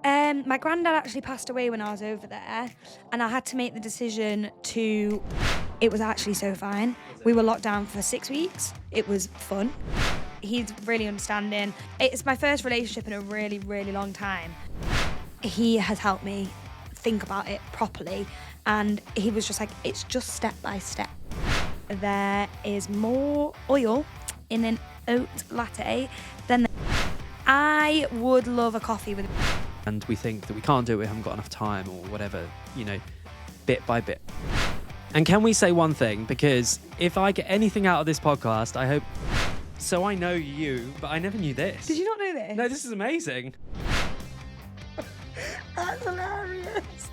My granddad actually passed away when I was over there, and I had to make the decision to... It was actually so fine. We were locked down for 6 weeks. It was fun. He's really understanding. It's my first relationship in a really, really long time. He has helped me think about it properly, and he was just like, it's just step by step. There is more oil in an oat latte than... I would love a coffee with... And we think that we can't do it, we haven't got enough time or whatever, bit by bit. And can we say one thing? Because if I get anything out of this podcast, I hope... So I know you, but I never knew this. Did you not know this? No, this is amazing. That's hilarious.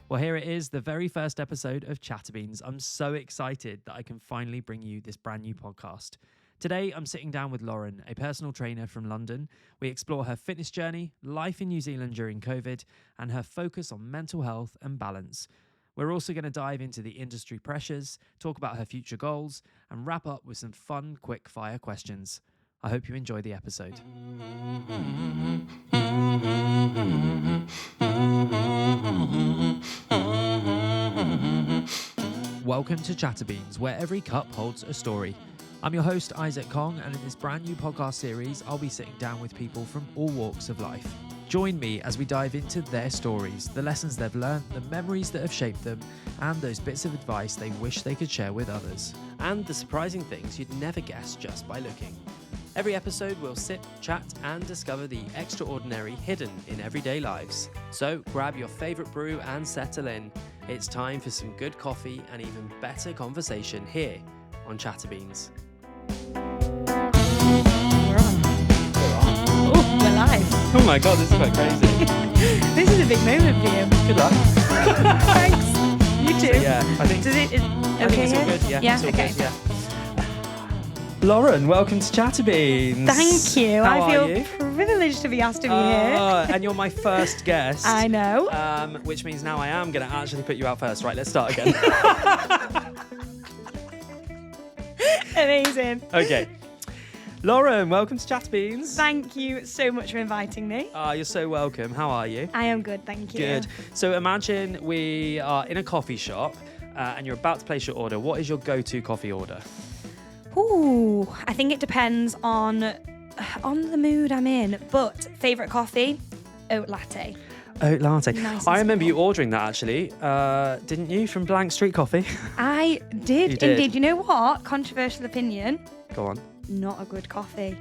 Well, here it is, the very first episode of ChatterBeans. I'm so excited that I can finally bring you this brand new podcast. Today, I'm sitting down with Lauren, a personal trainer from London. We explore her fitness journey, life in New Zealand during COVID, and her focus on mental health and balance. We're also going to dive into the industry pressures, talk about her future goals, and wrap up with some fun, quick-fire questions. I hope you enjoy the episode. Welcome to ChatterBeans, where every cup holds a story. I'm your host, Isaac Kong, and in this brand new podcast series, I'll be sitting down with people from all walks of life. Join me as we dive into their stories, the lessons they've learned, the memories that have shaped them, and those bits of advice they wish they could share with others. And the surprising things you'd never guess just by looking. Every episode, we'll sit, chat, and discover the extraordinary hidden in everyday lives. So grab your favourite brew and settle in. It's time for some good coffee and even better conversation here on ChatterBeans. Oh, we're live. Oh my god, this is quite crazy. This is a big moment for you. Good luck. Thanks. You too. So, yeah, I think Does it? Is I okay think it's all here? good. Yeah, it's all okay. good, yeah. Lauren, welcome to ChatterBeans. Thank you. How I feel are you? privileged to be asked to be here. And you're my first guest. I know. Which means now I am going to actually put you out first. Right, let's start again. Amazing. Okay. Lauren, welcome to ChatterBeans. Thank you so much for inviting me. You're so welcome. How are you? I am good, thank you. Good. So imagine we are in a coffee shop and you're about to place your order. What is your go-to coffee order? Ooh, I think it depends on the mood I'm in. But favourite coffee, oat latte. Oat latte. Nice I and remember you simple. ordering that actually, didn't you, from Blank Street Coffee? I did, You did. indeed. You know what? Controversial opinion. Go on. Not a good coffee.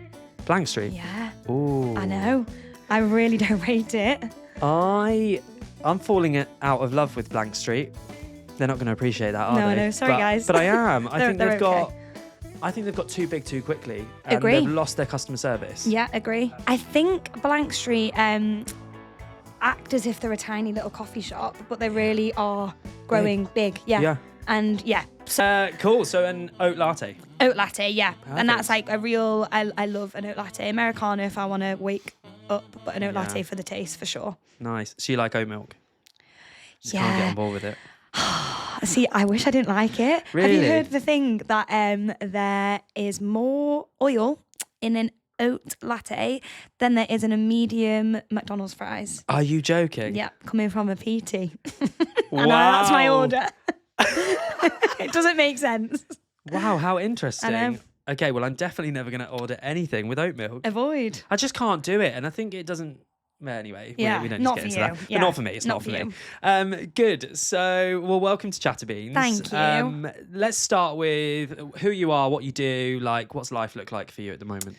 Blank Street? Yeah. Ooh. I know. I really don't rate it. I'm falling out of love with Blank Street. They're not going to appreciate that, are No, they? no, sorry, guys. But I am. I think They're they've got. okay. I think they've got too big too quickly. And Agree. They've lost their customer service. Yeah, agree. I think Blank Street act as if they're a tiny little coffee shop, but they really are growing big. Yeah. Yeah. And yeah. So Cool. So an oat latte. oat latte, yeah. Perfect. And that's like a real, I love an oat latte. Americano if I want to wake up, but an oat Yeah. latte for the taste for sure. Nice. So you like oat milk? Just Yeah. can't get on board with it. See, I wish I didn't like it. Have Really? you heard the thing that there is more oil in an oat latte than there is in a medium McDonald's fries? Are you joking? Yeah, coming from a PT. Wow. I know, that's my order. It doesn't make sense. Wow. How interesting. I know. Okay. Well, I'm definitely never going to order anything with oat milk. Avoid. I just can't do it, and I think it doesn't. Well, anyway, Yeah, we don't need not to get for into that. you. But Yeah, not for me. It's not for me. Good. So, well, welcome to ChatterBeans. Thank you. Let's start with who you are, what you do, like what's life look like for you at the moment.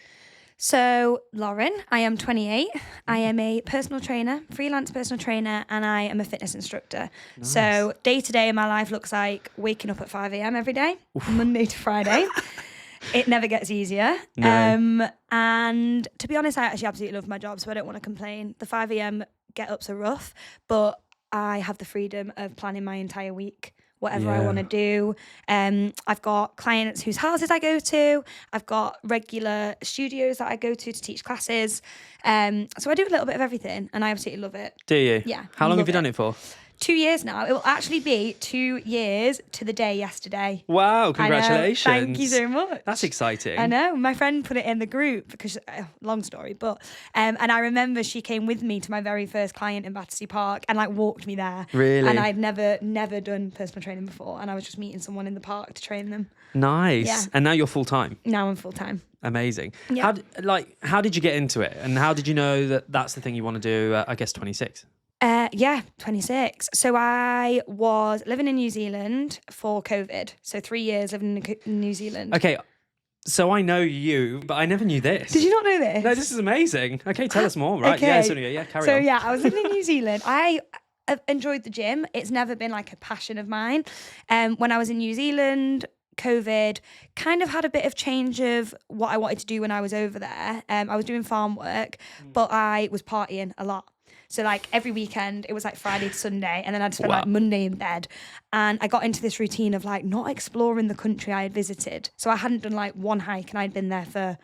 So, Lauren, I am 28. I am a personal trainer, freelance personal trainer, and I am a fitness instructor. Nice. So, day to day, my life looks like waking up at 5 a.m. every day, Monday to Friday. It never gets easier. No. And to be honest, I actually absolutely love my job, so I don't want to complain. The 5 a.m. get-ups are rough, but I have the freedom of planning my entire week, whatever I Yeah. want to do. I've got clients whose houses I go to. I've got regular studios that I go to teach classes. So I do a little bit of everything, and I absolutely love it. Do you? Yeah, How long have love you done it. it for? 2 years now. It will actually be 2 years to the day yesterday. Wow, congratulations. I know. Thank you so much. That's exciting. I know. My friend put it in the group because, long story, but, and I remember she came with me to my very first client in Battersea Park and like walked me there. Really? And I'd never done personal training before, and I was just meeting someone in the park to train them. Nice. Yeah. And now you're full time. Now I'm full time. Amazing. Yeah. How did you get into it? And how did you know that that's the thing you want to do, I guess, 26? 26. So I was living in New Zealand for COVID. So 3 years living in New Zealand. Okay, so I know you, but I never knew this. Did you not know this? No, this is amazing. Okay, tell us more. Right? Okay. Yeah, carry on. So yeah, I was living in New Zealand. I enjoyed the gym. It's never been like a passion of mine. When I was in New Zealand, COVID kind of had a bit of change of what I wanted to do when I was over there. I was doing farm work, but I was partying a lot. So like every weekend, it was like Friday to Sunday, and then I'd spend like Monday in bed. And I got into this routine of like not exploring the country I had visited. So I hadn't done like one hike, and I'd been there for,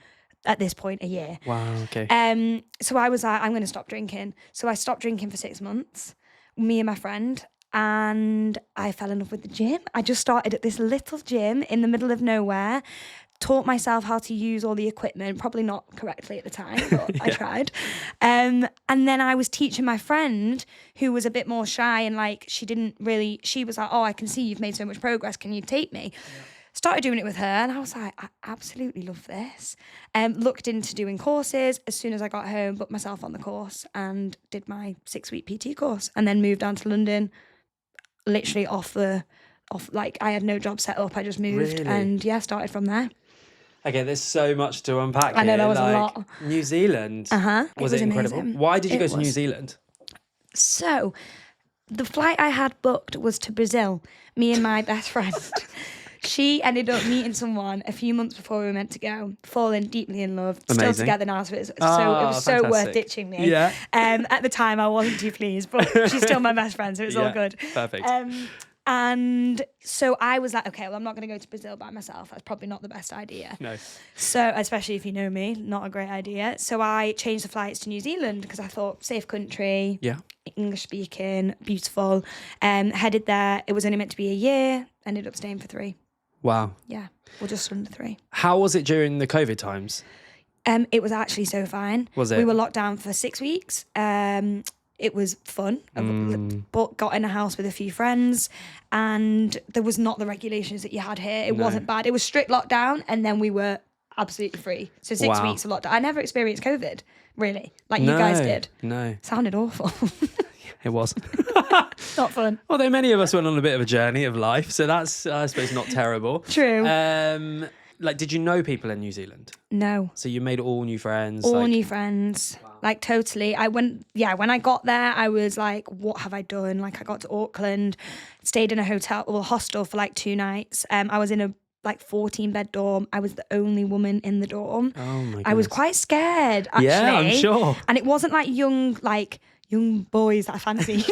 at this point, a year. Wow, okay. So I was like, I'm going to stop drinking. So I stopped drinking for 6 months, me and my friend, and I fell in love with the gym. I just started at this little gym in the middle of nowhere, taught myself how to use all the equipment, probably not correctly at the time, but I tried. And then I was teaching my friend who was a bit more shy and like, she was like, oh, I can see you've made so much progress. Can you take me? Yeah. Started doing it with her, and I was like, I absolutely love this. Looked into doing courses. As soon as I got home, booked myself on the course and did my 6-week PT course, and then moved down to London, literally like I had no job set up. I just moved and started from there. Okay, there's so much to unpack. I know, here. that was a lot. New Zealand. Was it incredible? amazing. Why did you go to New Zealand? So, the flight I had booked was to Brazil. Me and my best friend. She ended up meeting someone a few months before we were meant to go, falling deeply in love. Amazing. Still together now, so it was so worth ditching me. Yeah. At the time, I wasn't too pleased, but she's still my best friend, so it's all good. Perfect. And so I was like, okay, well, I'm not going to go to Brazil by myself. That's probably not the best idea. No. So, especially if you know me, not a great idea. So I changed the flights to New Zealand because I thought safe country, English speaking, beautiful. Headed there. It was only meant to be a year. Ended up staying for 3. Wow. Yeah, or just under 3. How was it during the COVID times? It was actually so fine. Was it? We were locked down for 6 weeks. It was fun. But got in a house with a few friends, and there was not the regulations that you had here. It wasn't bad. It was strict lockdown, and then we were absolutely free. So 6 weeks of lockdown. I never experienced COVID, really, like you guys did. No. Sounded awful. It was. Not fun. Although many of us went on a bit of a journey of life, so that's, I suppose, not terrible. True. Did you know people in New Zealand? No. So you made all new friends? All new friends. Wow. Like, totally. When I got there, I was like, what have I done? Like, I got to Auckland, stayed in a hostel for like 2 nights. I was in a 14-bed dorm. I was the only woman in the dorm. Oh my goodness. I was quite scared, actually. Yeah, I'm sure. And it wasn't like young boys that I fancied.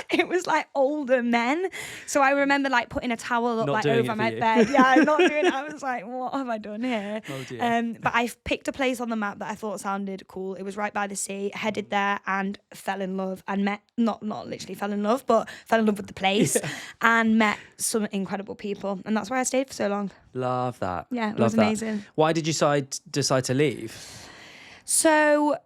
It was like older men. So I remember like putting a towel up like over my bed. Yeah, I'm not doing it. I was like, what have I done here? Oh dear. But I picked a place on the map that I thought sounded cool. It was right by the sea. Headed there and fell in love and met, not literally fell in love, but fell in love with the place and met some incredible people. And that's why I stayed for so long. Love that. Yeah, it was amazing. Why did you decide to leave? So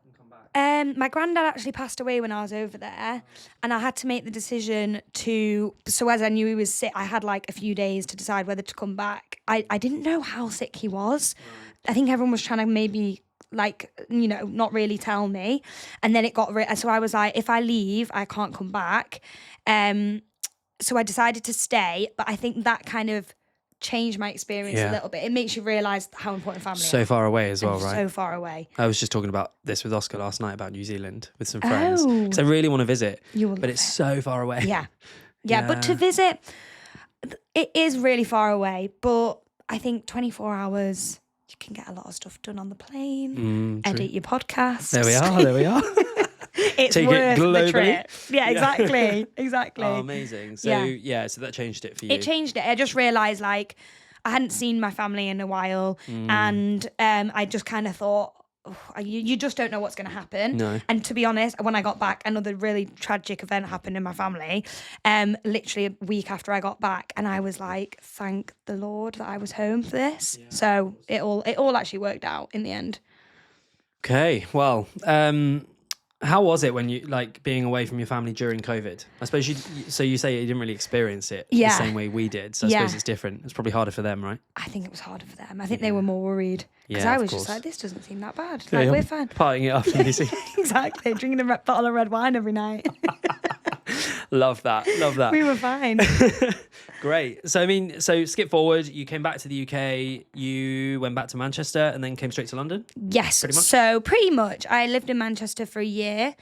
my granddad actually passed away when I was over there, and I had to make the decision so as I knew he was sick, I had like a few days to decide whether to come back. I didn't know how sick he was. I think everyone was trying to maybe not really tell me. And then it got so I was like, if I leave, I can't come back. So I decided to stay, but I think that kind of changed my experience a little bit. It makes you realise how important family is. So far away as well, right? So far away. I was just talking about this with Oscar last night about New Zealand with some friends. Because I really want to visit, but it's so far away. Yeah, but to visit, it is really far away. But I think 24 hours, you can get a lot of stuff done on the plane, edit your podcast. There we are. It's Take worth it globally. the trip. Yeah, exactly. Oh, amazing. So so that changed it for you. It changed it. I just realised like I hadn't seen my family in a while, and I just kind of thought, you just don't know what's going to happen. No. And to be honest, when I got back, another really tragic event happened in my family, literally a week after I got back, and I was like, thank the Lord that I was home for this. Yeah. So it all actually worked out in the end. Okay, well, how was it when you being away from your family during COVID? I suppose you say you didn't really experience it the same way we did. So I suppose it's different. It's probably harder for them, right? I think it was harder for them. I think they were more worried because I was just like, this doesn't seem that bad. Like, we're fine. Partying it up in DC. Exactly. Drinking a bottle of red wine every night. Love that. We were fine. Great. So skip forward. You came back to the UK. You went back to Manchester and then came straight to London? Yes. Pretty much. I lived in Manchester for a year,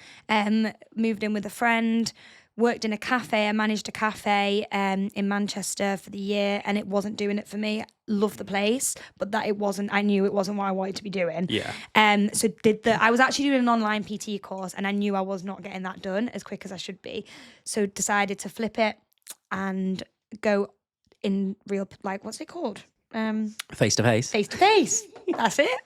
moved in with a friend, worked in a cafe. I managed a cafe in Manchester for the year, and it wasn't doing it for me. Loved the place, but I knew it wasn't what I wanted to be doing. Yeah. I was actually doing an online PT course, and I knew I was not getting that done as quick as I should be. So decided to flip it and go in real, what's it called? Face to face. Face to face. That's it.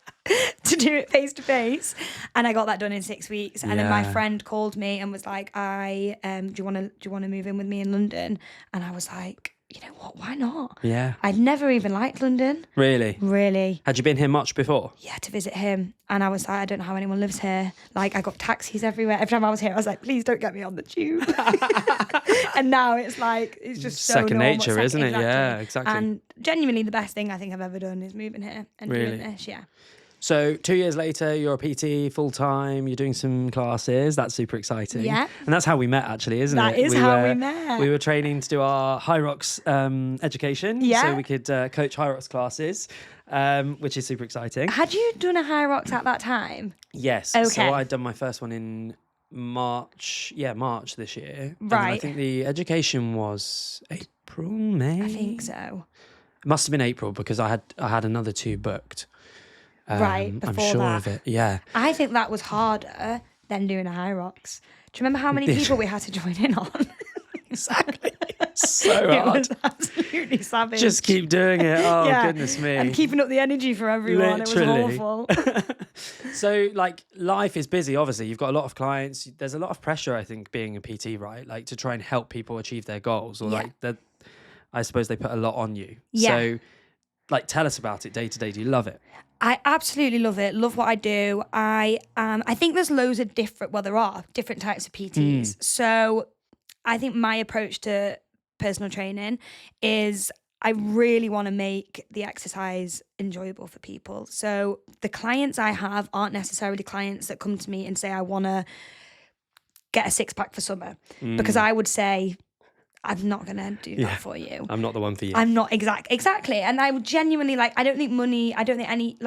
To do it face to face, and I got that done in 6 weeks. And then my friend called me and was like, "Do you want to move in with me in London?" And I was like, you know what? Why not? Yeah. I'd never even liked London. Really? Had you been here much before? Yeah, to visit him. And I was like, I don't know how anyone lives here. I got taxis everywhere. Every time I was here, I was like, please don't get me on the tube. And now it's just so second normal. nature, isn't it? Yeah, exactly. And genuinely the best thing I think I've ever done is moving here and doing this, yeah. So 2 years later, you're a PT full-time, you're doing some classes. That's super exciting. Yeah. And that's how we met, actually, isn't it? That is how we met. We were training to do our High Rocks education. Yeah. So we could coach High Rocks classes, which is super exciting. Had you done a High Rocks at that time? Yes. Okay. So I'd done my first one in March this year. Right. And I think the education was April, May? I think so. It must have been April because I had another 2 booked. Right, before I'm sure that. of it, yeah. I think that was harder than doing a High Rocks. Do you remember how many people we had to join in on? Exactly. So hard. It was absolutely savage. Just keep doing it. Oh, goodness me. And keeping up the energy for everyone. Literally. It was awful. So, life is busy, obviously. You've got a lot of clients. There's a lot of pressure, I think, being a PT, right? To try and help people achieve their goals. Or, I suppose they put a lot on you. Yeah. So, tell us about it day to day. Do you love it? I absolutely love it. Love what I do. I think there's loads of there are different types of PTs. So I think my approach to personal training is I really want to make the exercise enjoyable for people. So the clients I have aren't necessarily clients that come to me and say, I want to get a 6-pack for summer. Because I would say, I'm not going to do that for you. I'm not the one for you. I'm not exactly. And I would genuinely I don't think money, I don't think any,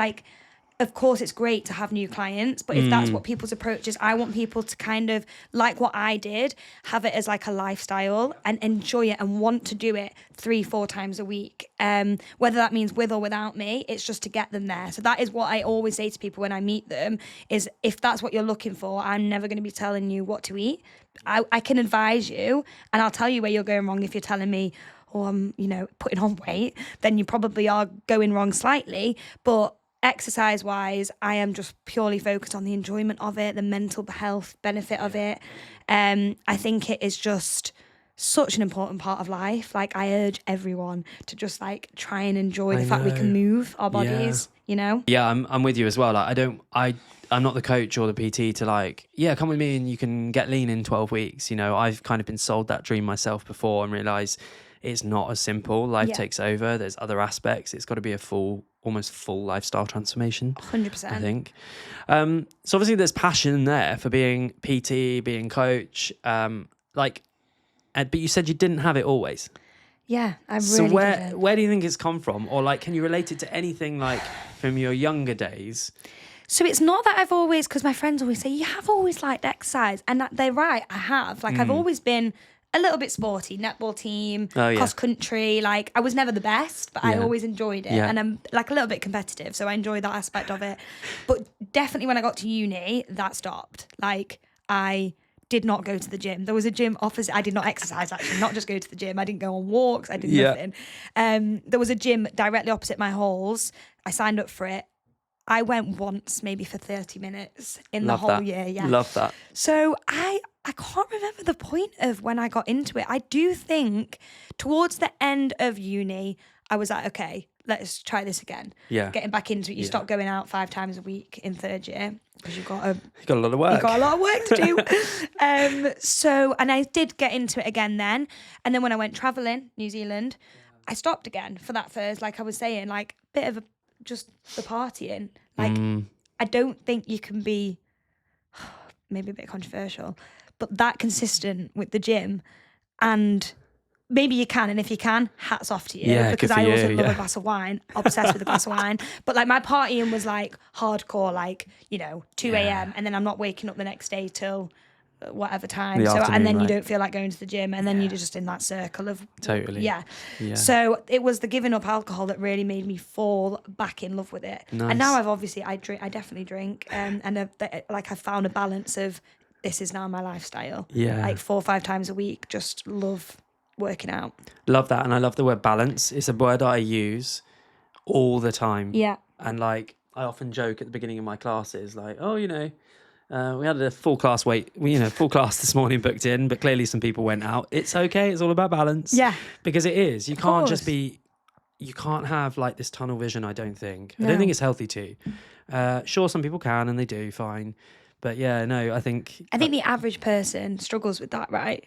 of course it's great to have new clients, but if that's what people's approach is, I want people to kind of, like what I did, have it as a lifestyle and enjoy it and want to do it 3-4 times a week. Whether that means with or without me, it's just to get them there. So that is what I always say to people when I meet them is if that's what you're looking for, I'm never going to be telling you what to eat. I can advise you and I'll tell you where you're going wrong if you're telling me, oh, I'm, putting on weight, then you probably are going wrong slightly. But exercise-wise, I am just purely focused on the enjoyment of it, the mental health benefit of it. I think it is just such an important part of life. I urge everyone to just try and enjoy the fact we can move our bodies, Yeah, I'm with you as well. I'm not the coach or the PT to come with me and you can get lean in 12 weeks. I've kind of been sold that dream myself before and realised it's not as simple. Life takes over. There's other aspects. It's got to be a almost full lifestyle transformation. 100%. I think. So obviously there's passion there for being PT, being coach. But you said you didn't have it always. Yeah, I really So didn't. where do you think it's come from? Or can you relate it to anything from your younger days? So it's not that I've always, because my friends always say, you have always liked exercise. And they're right, I have. I've always been a little bit sporty, netball team, cross country. I was never the best, but I always enjoyed it. And I'm a little bit competitive, so I enjoy that aspect of it. But definitely when I got to uni, that stopped. I did not go to the gym. There was a gym opposite. I did not exercise, actually, not just go to the gym. I didn't go on walks. I did nothing. There was a gym directly opposite my halls. I signed up for it. I went once, maybe for 30 minutes in Love the whole that. year. Yeah. Love that. So I can't remember the point of when I got into it. I do think towards the end of uni, I was like, okay, let's try this again. Yeah. Getting back into it. You stop going out 5 times a week in third year because You got a lot of work. you've got a lot of work to do. And I did get into it again then. And then when I went traveling, New Zealand, I stopped again for that first, like I was saying, like bit of just the partying. Like, I don't think you can be, maybe a bit controversial, but that consistent with the gym. And maybe you can, and if you can, hats off to you. Yeah, because good for I also you, love yeah. a glass of wine, obsessed with a glass of wine. But like my partying was like hardcore, like, 2 a.m. and then I'm not waking up the next day till whatever time. The And afternoon, then you right. don't feel like going to the gym, and then you're just in that circle of Totally. Yeah. Yeah. So it was the giving up alcohol that really made me fall back in love with it. Nice. And now I definitely drink, and like I found a balance of this is now my lifestyle. Yeah. Like 4 or 5 times a week, just love working out. Love that. And I love the word balance. It's a word I use all the time. Yeah. And like, I often joke at the beginning of my classes, like, oh, we had a full class full class this morning booked in, but clearly some people went out. It's okay. It's all about balance. Yeah. Because it is. You Of can't course. just be, you can't have like this tunnel vision, I don't think. I No. don't think it's healthy to. Sure, some people can and they do, fine. But yeah, no, I think the average person struggles with that, right?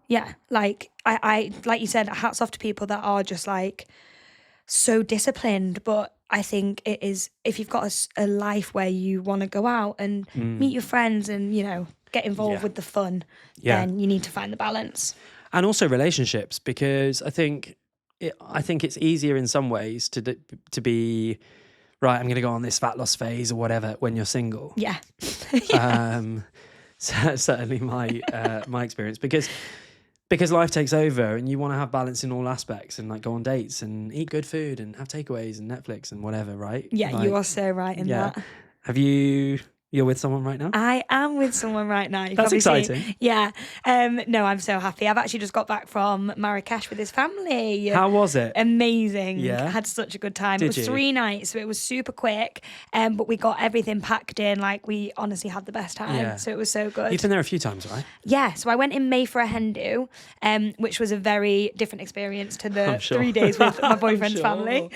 Yeah. Like I like you said, hats off to people that are just like so disciplined. But I think it is, if you've got a life where you want to go out and meet your friends and, get involved with the fun, then you need to find the balance. And also relationships, because I think it's easier in some ways to be right. I'm going to go on this fat loss phase or whatever when you're single. Yeah. Certainly my experience, because life takes over and you want to have balance in all aspects and like go on dates and eat good food and have takeaways and Netflix and whatever, right? Yeah, like, you are so right in that. Have you're with someone right now? I am with someone right now. That's exciting. Yeah. No, I'm so happy. I've actually just got back from Marrakesh with his family. How was it? Amazing. Yeah? I had such a good time. Did It was you? 3 nights, so it was super quick. But we got everything packed in. Like, we honestly had the best time. Yeah. So it was so good. You've been there a few times, right? Yeah, so I went in May for a hen do, which was a very different experience to the I'm sure. 3 days with my boyfriend's sure. family.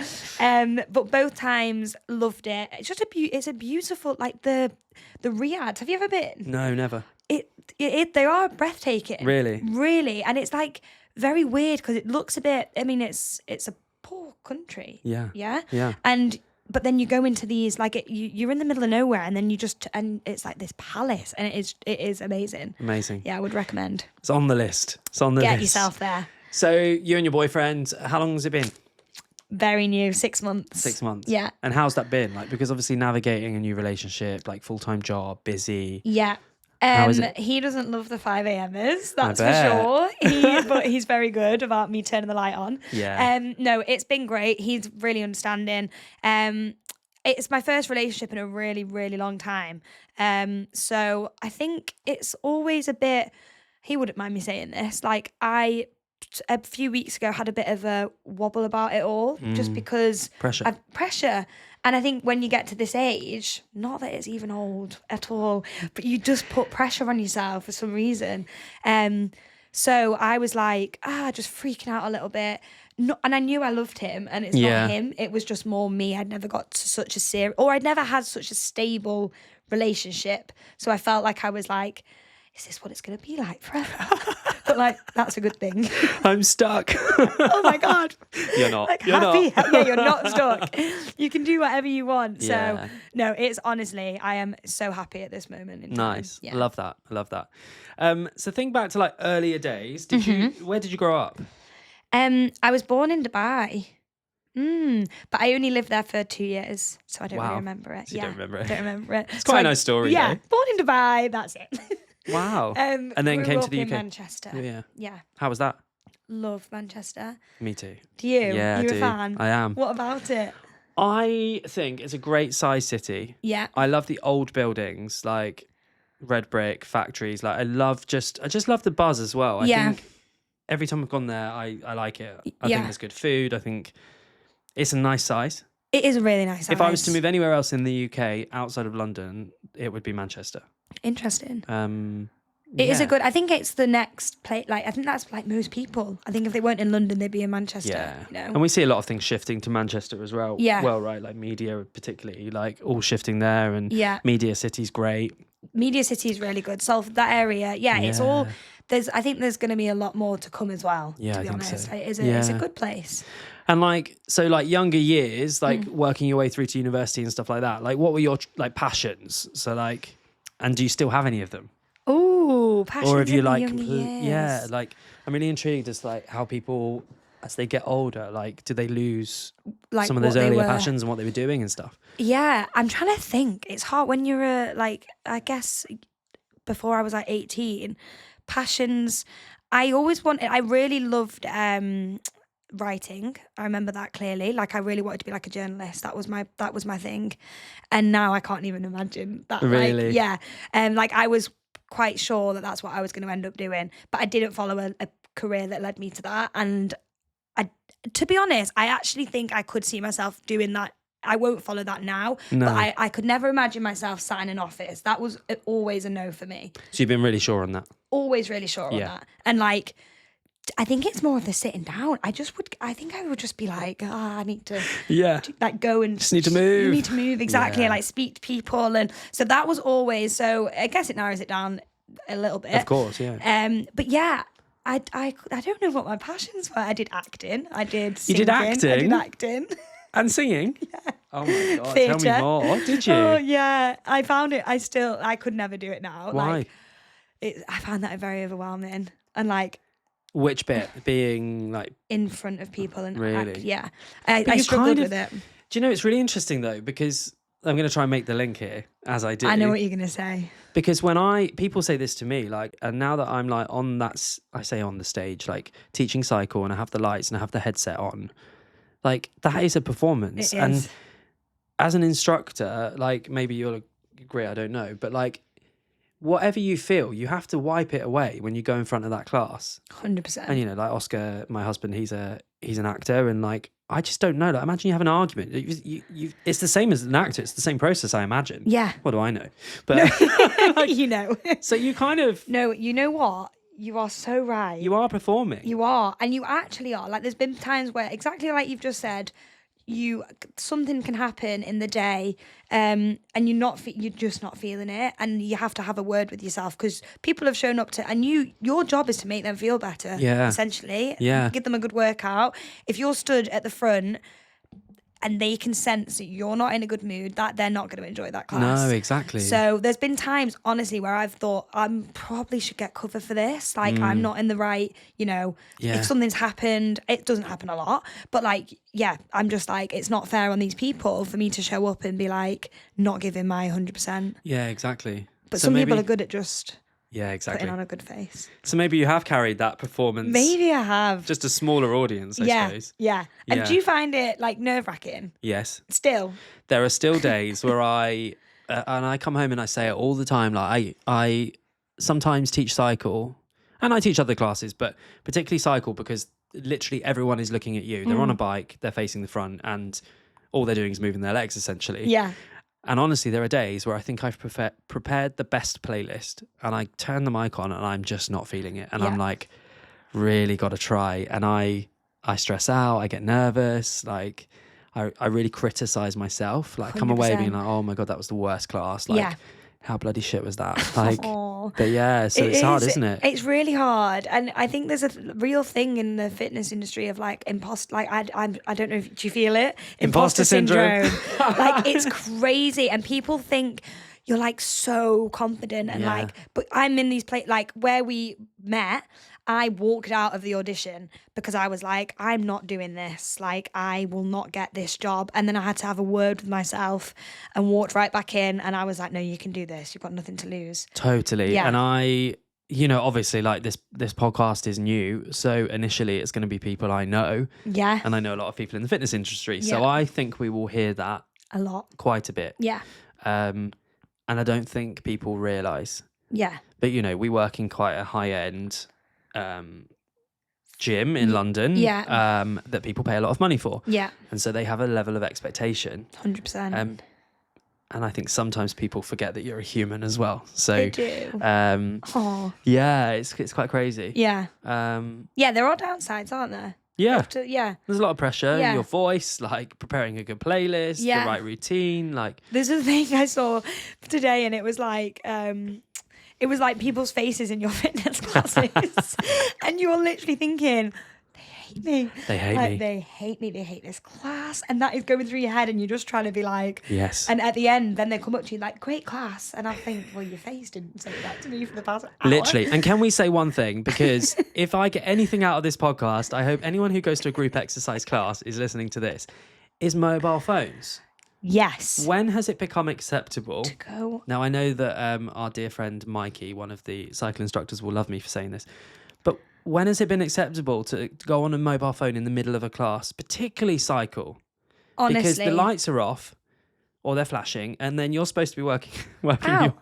But both times loved it. It's just it's a beautiful, like the riads. Have you ever been? No, never. They are breathtaking. Really? And it's like very weird because it looks a bit, I mean, it's a poor country. Yeah. Yeah. But then you go into these, like, you're in the middle of nowhere, and then and it's like this palace, and it is amazing. Amazing. Yeah, I would recommend. It's on the list. Get yourself there. So you and your boyfriend, how long has it been? Very new, 6 months. 6 months. Yeah. And how's that been? Like, because obviously navigating a new relationship, like full-time job, busy. Yeah. How is it? He doesn't love the 5 a.m.ers, that's for bet. sure. But he's very good about me turning the light on. Yeah. No, it's been great. He's really understanding. It's my first relationship in a really, really long time. So I think it's always a bit, he wouldn't mind me saying this, like a few weeks ago had a bit of a wobble about it all, just because pressure. And I think when you get to this age, not that it's even old at all, but you just put pressure on yourself for some reason. So I was like, just freaking out a little bit. And I knew I loved him, and it's not him. It was just more me. I'd never got to such a serious, or I'd never had such a stable relationship. So I felt like I was like, is this what it's going to be like forever? But like, that's a good thing. I'm stuck. Oh my God. You're not. Like, You're happy. not. Yeah, you're not stuck. You can do whatever you want. Yeah. So no, it's honestly, I am so happy at this moment in time. Nice. Yeah. I love that. So think back to like earlier days. Where did you grow up? I was born in Dubai. But I only lived there for 2 years, so I don't really remember it. So you don't remember it. Don't remember it. It's quite a nice story, Yeah, though. born in Dubai, that's it. Wow. And then grew came to up the in UK. Manchester. Yeah. Yeah, How was that? love Manchester. Me too. Do you? Yeah, You I a do. fan? I am. What about it? I think it's a great size city. Yeah. I love the old buildings, like red brick factories. Like I just love the buzz as well. I think every time I've gone there, I like it. I think there's good food. I think it's a nice size. It is a really nice size. If I was to move anywhere else in the UK outside of London, it would be Manchester. Interesting. It is a good. I think it's the next place. Like I think that's like most people. I think if they weren't in London, they'd be in Manchester. Yeah, you know? And we see a lot of things shifting to Manchester as well. Yeah. Well, right, like media particularly, like all shifting there, and Yeah. Media City's great. Media City is really good. So that area, it's all. I think there's going to be a lot more to come as well. Yeah, to be I think honest, so. It's a good place. And like younger years, like working your way through to university and stuff like that. Like, what were your like passions? So like, and do you still have any of them? Oh, passions. Or have you in the like, younger years. like I'm really intrigued as like how people as they get older, like do they lose Like some of what those they earlier were. passions and what they were doing and stuff? Yeah, I'm trying to think. It's hard when you're I guess before I was like 18, passions. I really loved writing. I remember that clearly. Like I really wanted to be like a journalist. That was my thing. And now I can't even imagine that. Really? Like, yeah. Like I was quite sure that that's what I was going to end up doing, but I didn't follow a career that led me to that. And to be honest, I actually think I could see myself doing that. I won't follow that now, No. but I could never imagine myself sat in an office. That was always a no for me. So you've been really sure on that? Always really sure on that. And like, I think it's more of the sitting down. I think I would just be like, I need to like go and just need to move. You need to move, exactly. Yeah. And like speak to people. And so that was always, so I guess it narrows it down a little bit. Of course, yeah. But yeah, I don't know what my passions were. I did acting. I did singing. You did acting? I did acting. And singing? Yeah. Oh my God, Theatre. tell me more. Did you? Oh yeah, I found it. I could never do it now. Why? Like, I found that very overwhelming. And like, which bit? Being like in front of people and really? act, yeah. I struggled with it. Do you know, it's really interesting though, because I'm going to try and make the link here as I do. I know what you're going to say. Because when people say this to me, like, and now that I'm like on that, I say on the stage, like teaching cycle, and I have the lights and I have the headset on, like that is a performance. It is. And as an instructor, like maybe you'll agree, I don't know, but like whatever you feel, you have to wipe it away when you go in front of that class. 100%. And you know, like Oscar, my husband, he's an actor, and like I just don't know. Like, imagine you have an argument. It's the same as an actor. It's the same process, I imagine. Yeah. What do I know? But like, you know. So you kind of no. You know what? You are so right. You are performing. You are, and you actually are. Like, there's been times where exactly like you've just said, something can happen in the day, and you're just not feeling it, and you have to have a word with yourself because people have shown up to, and your job is to make them feel better. Yeah. Essentially. Yeah. Give them a good workout. If you're stood at the front and they can sense that you're not in a good mood, that they're not going to enjoy that class. No, exactly. So there's been times, honestly, where I've thought I probably should get cover for this. Like, I'm not in the right, if something's happened, it doesn't happen a lot. But like, yeah, I'm just like, it's not fair on these people for me to show up and be like, not giving my 100%. Yeah, exactly. But so some maybe, people are good at just yeah, exactly, putting on a good face. So maybe you have carried that performance. Maybe I have. Just a smaller audience, I suppose. Yeah. And Yeah. do you find it like nerve-wracking? Yes. Still? There are still days where and I come home and I say it all the time, like I sometimes teach cycle, and I teach other classes, but particularly cycle, because literally everyone is looking at you. They're on a bike, they're facing the front, and all they're doing is moving their legs, essentially. Yeah. And honestly, there are days where I think I've prepared the best playlist, and I turn the mic on and I'm just not feeling it. And I'm like, really got to try. And I stress out, I get nervous, like I really criticize myself. Like, I come away being like, oh my God, that was the worst class. Like, how bloody shit was that? Like, but yeah, so it's hard, isn't it? It's really hard. And I think there's a real thing in the fitness industry of like I don't know if do you feel it? Imposter syndrome. Like, it's crazy. And people think you're like so confident and like, but I'm in these like where we met, I walked out of the audition because I was like, I'm not doing this. Like, I will not get this job. And then I had to have a word with myself and walked right back in. And I was like, no, you can do this. You've got nothing to lose. Totally. Yeah. And obviously, like this podcast is new. So initially it's going to be people I know. Yeah. And I know a lot of people in the fitness industry. So I think we will hear that a lot. Quite a bit. Yeah. And I don't think people realise. Yeah. But, we work in quite a high end gym in London that people pay a lot of money for. Yeah. And so they have a level of expectation. 100%. And I think sometimes people forget that you're a human as well. So They do. Yeah, it's quite crazy. Yeah. Yeah, there are downsides, aren't there? Yeah. Yeah. There's a lot of pressure. Yeah. Your voice, like preparing a good playlist, the right routine, like. There's a thing I saw today, and it was like people's faces in your fitness classes, and you're literally thinking, they hate me. They hate me. They hate me. They hate this class, and that is going through your head, and you're just trying to be like, yes. And at the end, then they come up to you like, great class, and I think, well, your face didn't say that to me for the past hour. Literally. And can we say one thing? Because if I get anything out of this podcast, I hope anyone who goes to a group exercise class is listening to this, is mobile phones. Yes. When has it become acceptable to go? Now, I know that our dear friend Mikey, one of the cycle instructors, will love me for saying this, but when has it been acceptable to go on a mobile phone in the middle of a class, particularly cycle? Honestly. Because the lights are off or they're flashing, and then you're supposed to be working out.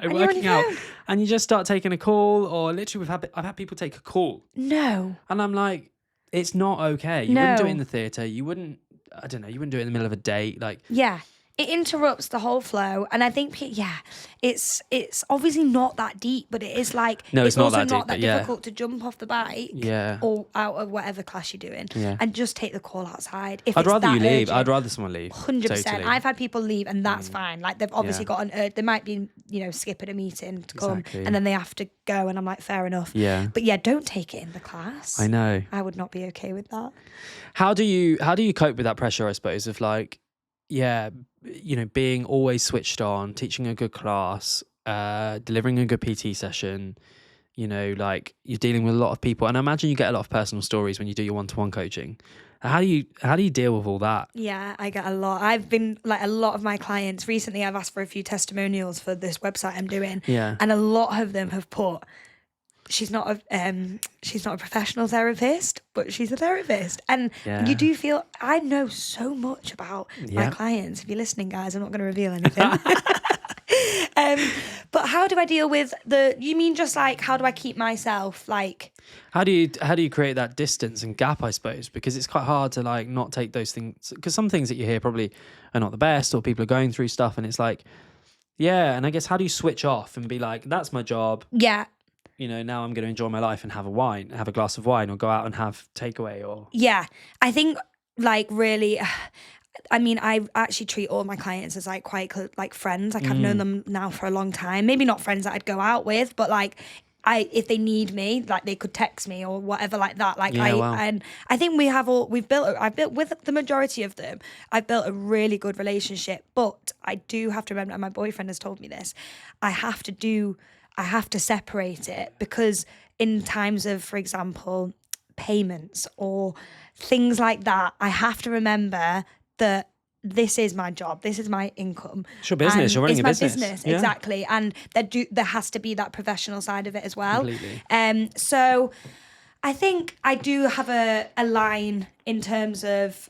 working out, and you just start taking a call, or literally I've had people take a call. No. And I'm like, it's not okay. You wouldn't do it in the theatre. You wouldn't do it in the middle of a date. Like, yeah, it interrupts the whole flow, and I think it's obviously not that deep, but it is like it's not also that not deep, that difficult to jump off the bike, or out of whatever class you're doing, and just take the call outside. If I'd rather you leave. urgent. I'd rather someone leave. 100%. Totally. I've had people leave, and that's fine. Like they've obviously got they might be skipping a meeting to come, and then they have to go, and I'm like, fair enough. Yeah. But yeah, don't take it in the class. I know. I would not be okay with that. How do you cope with that pressure, I suppose, of like, being always switched on, teaching a good class, delivering a good PT session, like you're dealing with a lot of people, and I imagine you get a lot of personal stories when you do your one-to-one coaching. How do you deal with all that? Yeah, I get a lot. I've been like a lot of my clients recently. I've asked for a few testimonials for this website I'm doing, and a lot of them have put, she's not a professional therapist, but she's a therapist. And you do feel, I know so much about my clients. If you're listening, guys, I'm not going to reveal anything. But how do I deal with you mean just like, how do I keep myself like... How do you create that distance and gap, I suppose? Because it's quite hard to like not take those things, because some things that you hear probably are not the best, or people are going through stuff, and it's like, and I guess how do you switch off and be like, that's my job. Yeah. Now I'm going to enjoy my life and have a glass of wine, or go out and have takeaway, or... Yeah, I think like really, I mean, I actually treat all my clients as like quite like friends. Like I've known them now for a long time. Maybe not friends that I'd go out with, but like if they need me, like they could text me or whatever like that. Like and I think I've built with the majority of them, I've built a really good relationship. But I do have to remember, and my boyfriend has told me this, I have to separate it, because in times of, for example, payments or things like that, I have to remember that this is my job, this is my income. It's your business, you're running a business. It's my business, exactly. And there has to be that professional side of it as well. Completely. So I think I do have a line in terms of,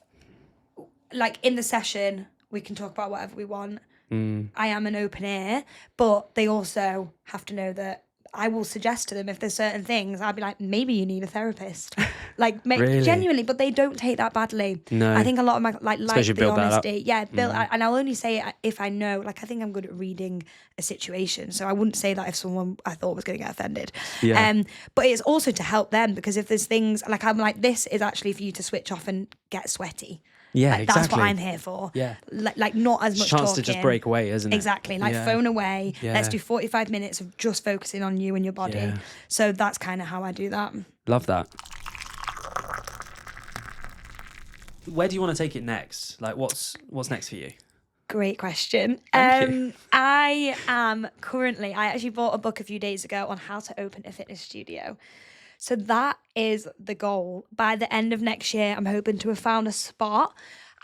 like in the session, we can talk about whatever we want. I am an open ear, but they also have to know that I will suggest to them if there's certain things, I'll be like, maybe you need a therapist. Like, really? Genuinely, but they don't take that badly. No. I think a lot of my, like the honesty. And I'll only say it if I know, like, I think I'm good at reading a situation. So I wouldn't say that if someone I thought was going to get offended. Yeah. But it's also to help them, because if there's things, like, I'm like, this is actually for you to switch off and get sweaty. Yeah, like, exactly. That's what I'm here for. Yeah. Like not as much chance talking. to just break away, isn't it? Exactly. Like phone away. Yeah. Let's do 45 minutes of just focusing on you and your body. Yeah. So that's kind of how I do that. Love that. Where do you want to take it next? Like, what's next for you? Great question. Thank you. I actually bought a book a few days ago on how to open a fitness studio. So that is the goal. By the end of next year, I'm hoping to have found a spot.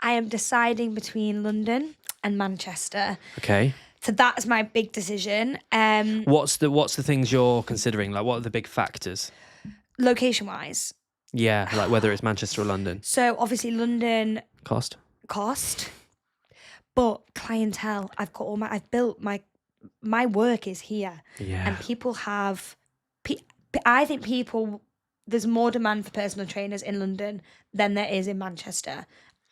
I am deciding between London and Manchester. Okay. So that's my big decision. What's the things you're considering? Like, what are the big factors? Location-wise. Yeah, like whether it's Manchester or London. So obviously London. Cost. But clientele. I've built my work is here. Yeah. And people have... I think people there's more demand for personal trainers in London than there is in Manchester.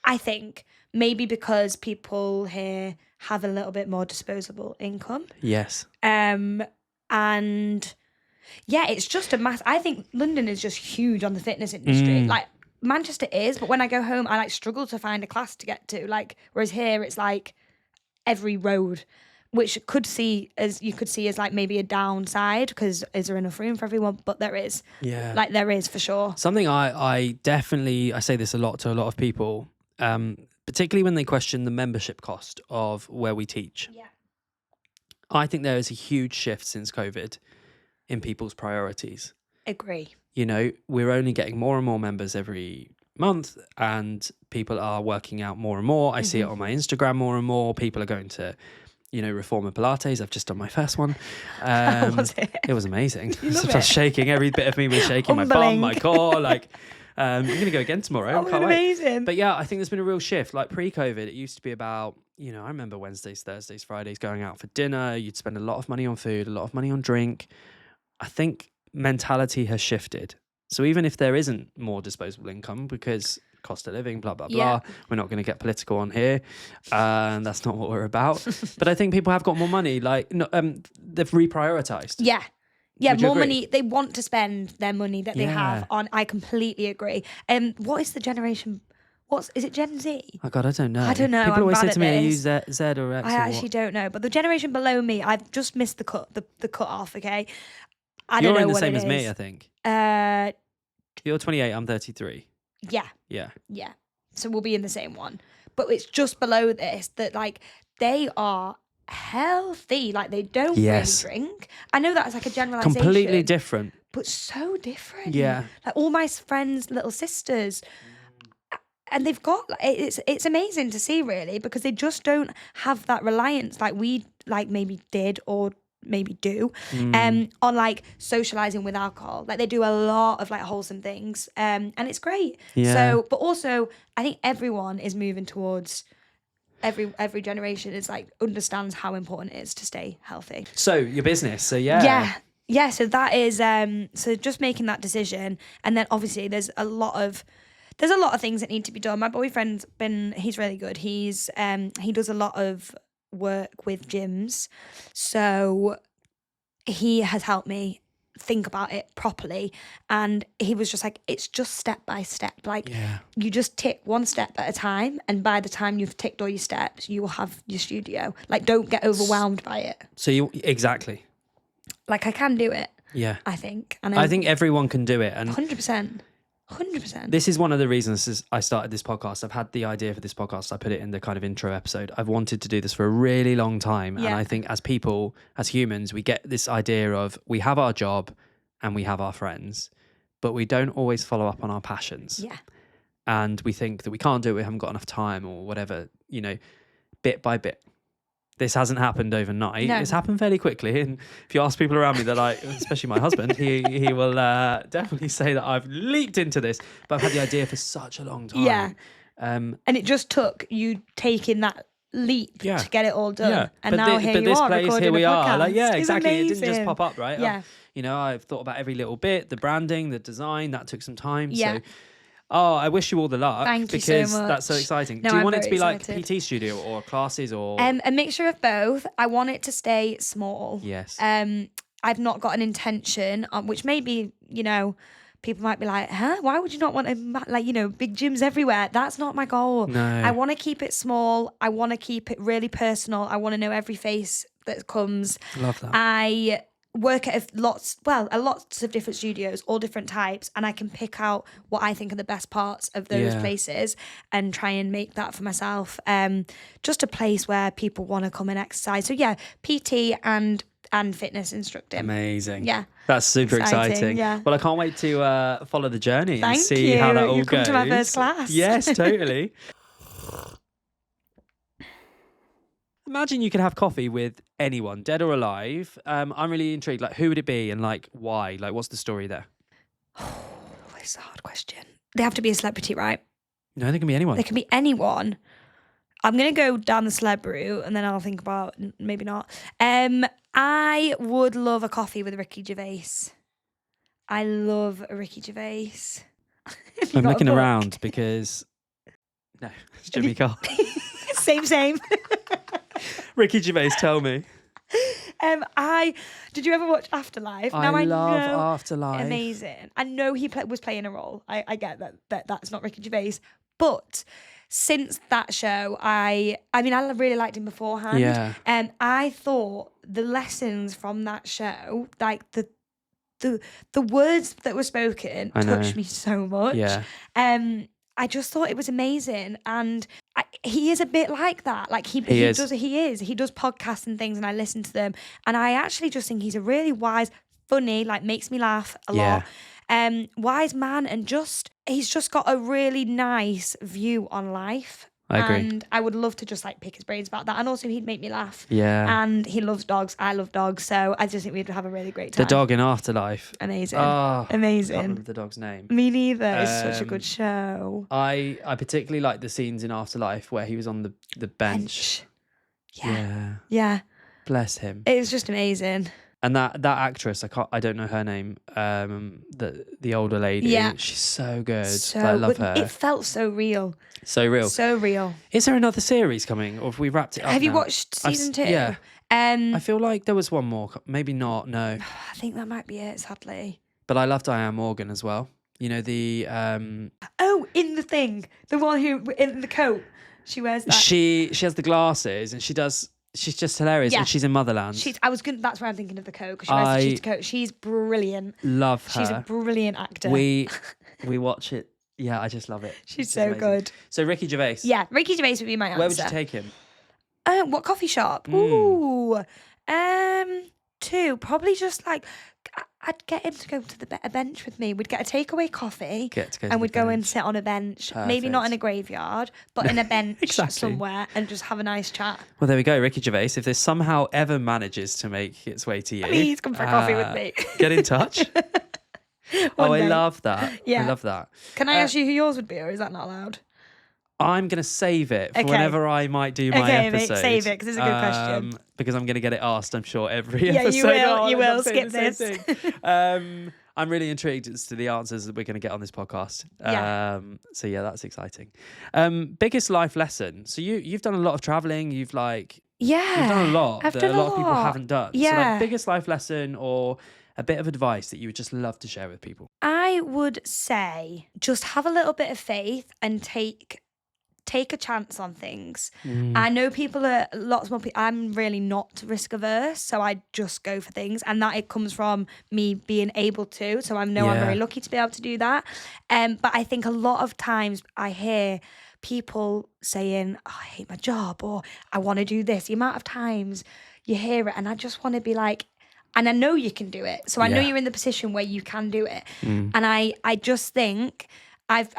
I think maybe because people here have a little bit more disposable income. Yes. And yeah, it's just I think London is just huge on the fitness industry. Like Manchester is, but when I go home, I like struggle to find a class to get to. Like, whereas here it's like every road, which you could see as like maybe a downside, because is there enough room for everyone? But there is. Yeah. Like there is for sure. Something I definitely, I say this a lot to a lot of people, particularly when they question the membership cost of where we teach. Yeah. I think there is a huge shift since COVID in people's priorities. Agree. You know, we're only getting more and more members every month, and people are working out more and more. I see it on my Instagram more and more. People are going to, you know, Reformer Pilates. I've just done my first one. How was it? It was amazing. You love I was it? shaking. Every bit of me was shaking. My bum, my core. Like, I'm going to go again tomorrow. Oh, Can't wait. amazing. But yeah, I think there's been a real shift. Like pre-COVID, it used to be about, you know, I remember Wednesdays, Thursdays, Fridays going out for dinner. You'd spend a lot of money on food, a lot of money on drink. I think mentality has shifted. So even if there isn't more disposable income, because cost of living, blah, blah, blah, we're not going to get political on here. And that's not what we're about. But I think people have got more money. Like, no, they've reprioritized. Yeah. Yeah, Would you more agree? money. They want to spend their money that they have on. I completely agree. What is the generation? Is it Gen Z? Oh God, I don't know. I don't know. People I'm always bad say at to me, "Are you this. Z or X?" I or actually what? don't know. But the generation below me, I've just missed the cut off. Okay, I You're don't know in the what same it as me, is. I think. Uh, You're 28. I'm 33. yeah, Yeah. yeah. So we'll be in the same one. But it's just below this that like they are healthy. Like they don't Yes. really drink. I know that's like a generalization. Completely different. But so different. Yeah. Like all my friends' little sisters. And they've got it's amazing to see, really, because they just don't have that reliance like we like maybe did or maybe do on like socializing with alcohol. Like they do a lot of like wholesome things, and it's great. Yeah. So, but also I think everyone is moving towards every generation is like understands how important it is to stay healthy. So your business. So yeah. So that is so just making that decision, and then obviously there's a lot of things that need to be done. My boyfriend's he's really good. He does a lot of work with gyms. So he has helped me think about it properly. And he was just like, it's just step by step. Like you just tick one step at a time. And by the time you've ticked all your steps, you will have your studio. Like don't get overwhelmed by it. So exactly. Like I can do it. Yeah. I think. And I think everyone can do it. And 100%. 100%. This is one of the reasons I started this podcast. I've had the idea for this podcast. I put it in the kind of intro episode. I've wanted to do this for a really long time. Yeah. And I think as people, as humans, we get this idea of we have our job and we have our friends, but we don't always follow up on our passions. Yeah. And we think that we can't do it, we haven't got enough time or whatever, you know, bit by bit. This hasn't happened overnight. No. It's happened fairly quickly. And if you ask people around me, they're like, especially my husband, he will definitely say that I've leaped into this. But I've had the idea for such a long time. Yeah. And it just took you taking that leap to get it all done. Yeah. And but now here you are recording here we a are. podcast. Like, yeah, It's exactly. It didn't just amazing. pop up, right? Yeah. You know, I've thought about every little bit, the branding, the design, that took some time. Yeah. So, I wish you all the luck. Thank you because so much. that's so exciting. No, Do you I'm want it to very be like excited. PT studio or classes or? A mixture of both. I want it to stay small. Yes. I've not got an intention, which maybe, you know, people might be like, huh? Why would you not want big gyms everywhere? That's not my goal. No. I want to keep it small. I want to keep it really personal. I want to know every face that comes. Love that. I work at lots of different studios, all different types, and I can pick out what I think are the best parts of those places and try and make that for myself. Just a place where people want to come and exercise. So yeah, PT and fitness instructing. Amazing. Yeah. That's super exciting. Yeah. Well, I can't wait to follow the journey and Thank see you. how that all You come goes. to my first class. Yes, totally. Imagine you could have coffee with anyone, dead or alive. I'm really intrigued. Like, who would it be and like why? Like, what's the story there? Oh, it's a hard question. They have to be a celebrity, right? No, they can be anyone. They can be anyone. I'm going to go down the celeb route and then I'll think about maybe not. I would love a coffee with Ricky Gervais. I love Ricky Gervais. Have you I'm got a looking book? around because no, it's Jimmy Carr. Same. Ricky Gervais, tell me. Did you ever watch Afterlife? I love know, Afterlife. amazing. I know he was playing a role. I get that's not Ricky Gervais, but since that show, I really liked him beforehand. Yeah. I thought the lessons from that show, like the words that were spoken, touched me so much. Yeah. I just thought it was amazing, and he is a bit like that. Like he does podcasts and things, and I listen to them, and I actually just think he's a really wise, funny, like makes me laugh a lot. Wise man, and he's just got a really nice view on life. I agree. And I would love to just like pick his brains about that. And also he'd make me laugh. Yeah. And he loves dogs. I love dogs. So I just think we'd have a really great time. The dog in Afterlife. Amazing. Oh, amazing. I can't remember the dog's name. Me neither. It's such a good show. I particularly like the scenes in Afterlife where he was on the bench. Yeah. Bless him. It was just amazing. And that actress, I don't know her name. The older lady. Yeah. She's so good. So I love her. It felt so real. So real. So real. Is there another series coming, or have we wrapped it up? Have you now? watched season 2? Yeah. I I feel like there was one more. Maybe not. No. think that might be it. Sadly. But I love Diane Morgan as well. You know the. Oh, in the thing, the one who in the coat. She wears that. She has the glasses and she's just hilarious. Yeah. And she's in Motherland. That's where I'm thinking of the coat, because she wears the cheetah coat. She's brilliant. Love her. She's a brilliant actor. We watch it. Yeah, I just love it. She's It's so amazing. good. So Ricky Gervais. Yeah, Ricky Gervais would be my answer. Where would you take him? What coffee shop? Ooh, 2. Probably just like I'd get him to go to a bench with me. We'd get a takeaway coffee, and we'd go and sit on a bench. Perfect. Maybe not in a graveyard, but in a bench Exactly. somewhere, and just have a nice chat. Well, there we go, Ricky Gervais. If this somehow ever manages to make its way to you, Please come for a coffee with me. Get in touch. One I day. love that. Yeah. I love that. Can I ask you who yours would be, or is that not allowed? I'm going to save it for Okay. whenever I might do my Okay, mate, episode. save it, 'cause it's a good question. Because I'm going to get it asked, I'm sure, every Yeah, episode. you will. I'll You end up will. saying Skip the same thing. I'm really intrigued as to the answers that we're going to get on this podcast. Yeah. So yeah, that's exciting. Biggest life lesson. So you've done a lot of traveling. You've done a lot I've that done a lot of people haven't done. So Yeah. like, biggest life lesson or a bit of advice that you would just love to share with people. I would say just have a little bit of faith and take a chance on things. I know lots more people, I'm really not risk averse, so I just go for things, and that it comes from me being able to. So I'm very lucky to be able to do that. But I think a lot of times I hear people saying, oh, I hate my job, or I want to do this. The amount of times you hear it, and I just want to be like, and I know you can do it. So I know you're in the position where you can do it. And I just think I've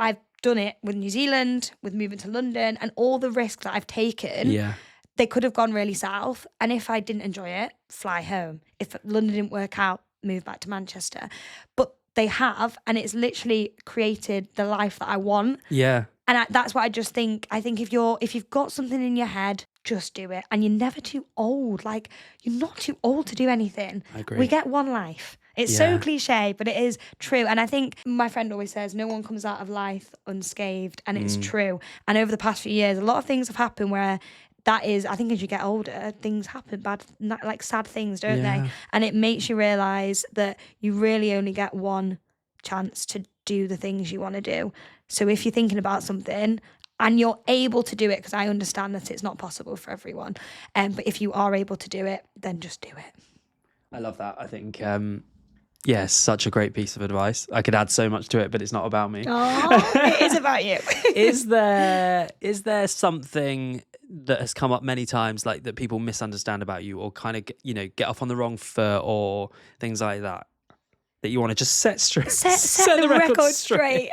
done it with New Zealand, with moving to London, and all the risks that I've taken. Yeah. They could have gone really south. And if I didn't enjoy it, fly home. If London didn't work out, move back to Manchester. But they have, and it's literally created the life that I want. Yeah. And that's what I just think. I think if you've got something in your head, just do it. And you're never too old. Like, you're not too old to do anything. I agree. We get one life. It's so cliche, but it is true. And I think my friend always says, no one comes out of life unscathed. And it's true. And over the past few years, a lot of things have happened where I think as you get older, things happen, like sad things, don't they? And it makes you realise that you really only get one chance to do the things you want to do. So if you're thinking about something and you're able to do it, because I understand that it's not possible for everyone, but if you are able to do it, then just do it. I love that. I think, such a great piece of advice. I could add so much to it, but it's not about me. Oh, it is about you. Is there something that has come up many times, like that people misunderstand about you, or kind of get off on the wrong foot, or things like that you want to just set straight? Set the record straight.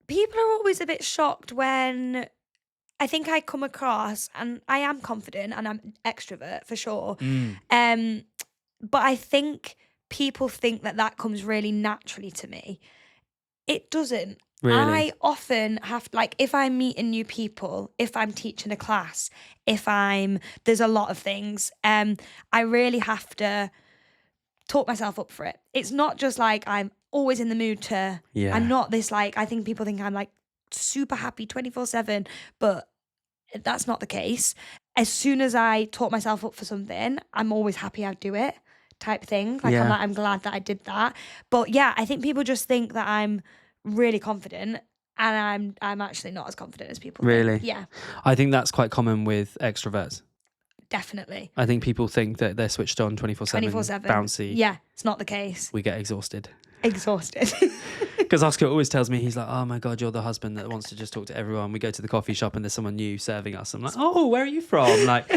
People are always a bit shocked when I think I come across, and I am confident and I'm extrovert for sure. But I think people think that comes really naturally to me. It doesn't. Really? I often have, like, if I'm meeting new people, if I'm teaching a class, there's a lot of things. I really have to talk myself up for it. It's not just like I'm always in the mood to, I'm not this like, I think people think I'm like super happy 24/7, but that's not the case. As soon as I talk myself up for something, I'm always happy I'd do it type thing. Like I'm glad that I did that. But yeah, I think people just think that I'm really confident, and I'm actually not as confident as people Really? think. Yeah. I think that's quite common with extroverts. Definitely. I think people think that they're switched on 24/7, 24/7. bouncy. Yeah, it's not the case. We get exhausted. Exhausted. Because Oscar always tells me, he's like, oh my God, you're the husband that wants to just talk to everyone. We go to the coffee shop and there's someone new serving us. I'm like, oh, where are you from? Like,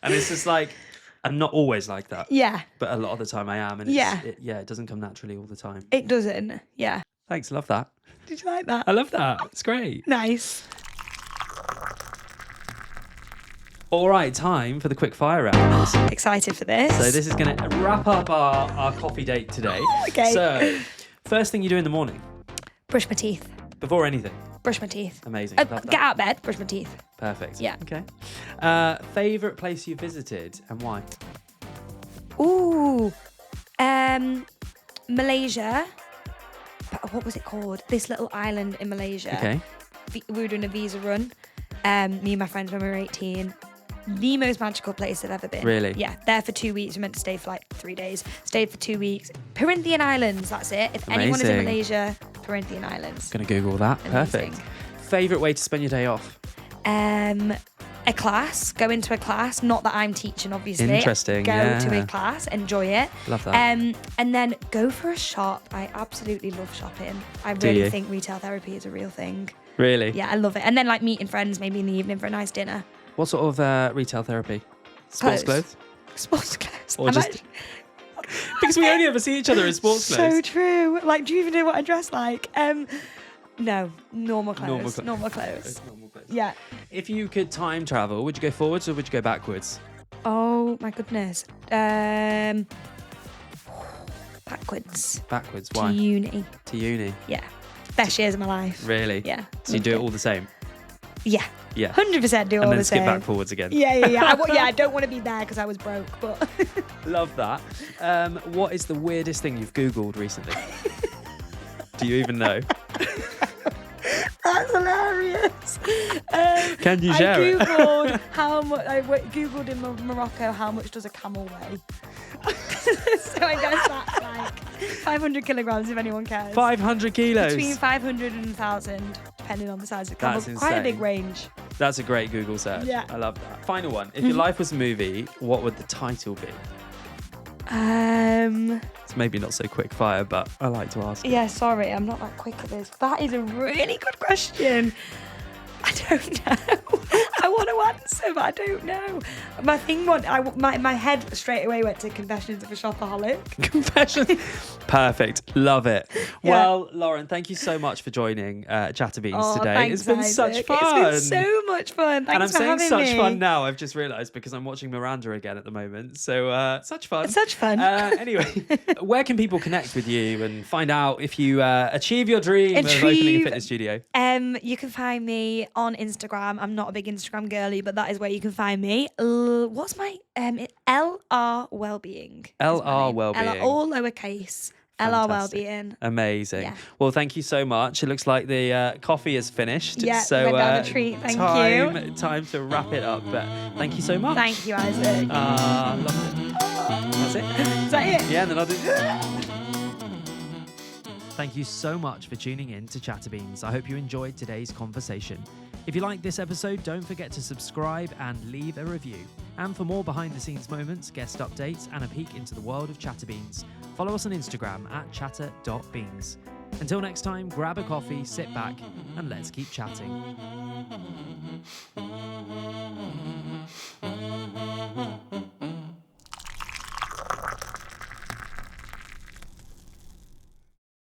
and it's just like, I'm not always like that. Yeah. But a lot of the time I am. And it doesn't come naturally all the time. It doesn't. Yeah. Thanks, love that. Did you like that? I love that. It's great. Nice. All right, time for the quick fire round. Excited for this. So this is going to wrap up our coffee date today. Okay. So first thing you do in the morning? Brush my teeth. Before anything? Brush my teeth. Amazing. Love that. Get out of bed, brush my teeth. Perfect. Yeah. Okay. Favourite place you visited and why? Ooh. Malaysia. What was it called? This little island in Malaysia. Okay. We were doing a visa run. Me and my friends when we were 18. The most magical place I've ever been. Really? Yeah. There for 2 weeks. We meant to stay for like 3 days. Stayed for 2 weeks. Perhentian Islands, that's it. If anyone is in Malaysia, Perhentian Islands. Gonna Google that. Amazing. Perfect. Favourite way to spend your day off? A class. Go into a class. Not that I'm teaching, obviously. Interesting. Go to a class. Enjoy it. Love that. And then go for a shop. I absolutely love shopping. I really think retail therapy is a real thing. Really? Yeah, I love it. And then like meeting friends maybe in the evening for a nice dinner. What sort of retail therapy? Sports clothes? Sports clothes. Or just... because we only ever see each other in sports clothes. So true. Like, do you even know what I dress like? No, normal clothes. Normal clothes. Yeah. If you could time travel, would you go forwards or would you go backwards? Oh my goodness. Backwards. Backwards. Why? To uni. To uni. Yeah. Best years of my life. Really? Yeah. So you do it all the same? Yeah. Yeah. 100% do all and then the skip same. back forwards again. Yeah. I don't want to be there because I was broke, but... Love that. What is the weirdest thing you've Googled recently? Do you even know? That's hilarious. Can you share it? I Googled in Morocco how much does a camel weigh. So I guess that's like 500 kilograms if anyone cares. 500 kilos? Between 500 and 1,000, depending on the size of the camel. That's quite a insane. big range. That's a great Google search. Yeah. I love that. Final one. If your life was a movie, what would the title be? It's maybe not so quick fire, but I like to ask. Yeah, sorry, I'm not that quick at this. That is a really good question. I don't know. I want to answer, but I don't know. My head straight away went to Confessions of a Shopaholic. Confessions. Perfect. Love it. Yeah. Well, Lauren, thank you so much for joining ChatterBeans today. Thanks, it's been Isaac. such fun. It's been so much fun. Thanks and I'm for saying having such me. fun now, I've just realised, because I'm watching Miranda again at the moment. So such fun. It's such fun. Anyway, where can people connect with you and find out if you achieve your dream of opening a fitness studio? You can find me on Instagram. I'm not a big Instagram girly, but that is where you can find me. What's my LR Wellbeing? LR Wellbeing. All lowercase. LR Wellbeing. Amazing. Yeah. Well, thank you so much. It looks like the coffee is finished. Yeah, so went down the treat. Thank you. Time to wrap it up. But thank you so much. Thank you, Isaac. Loved it. That's it. Is that it? Yeah, and then I'll do. Thank you so much for tuning in to ChatterBeans. I hope you enjoyed today's conversation. If you liked this episode, don't forget to subscribe and leave a review. And for more behind-the-scenes moments, guest updates, and a peek into the world of ChatterBeans, follow us on Instagram at chatter.beans. Until next time, grab a coffee, sit back, and let's keep chatting.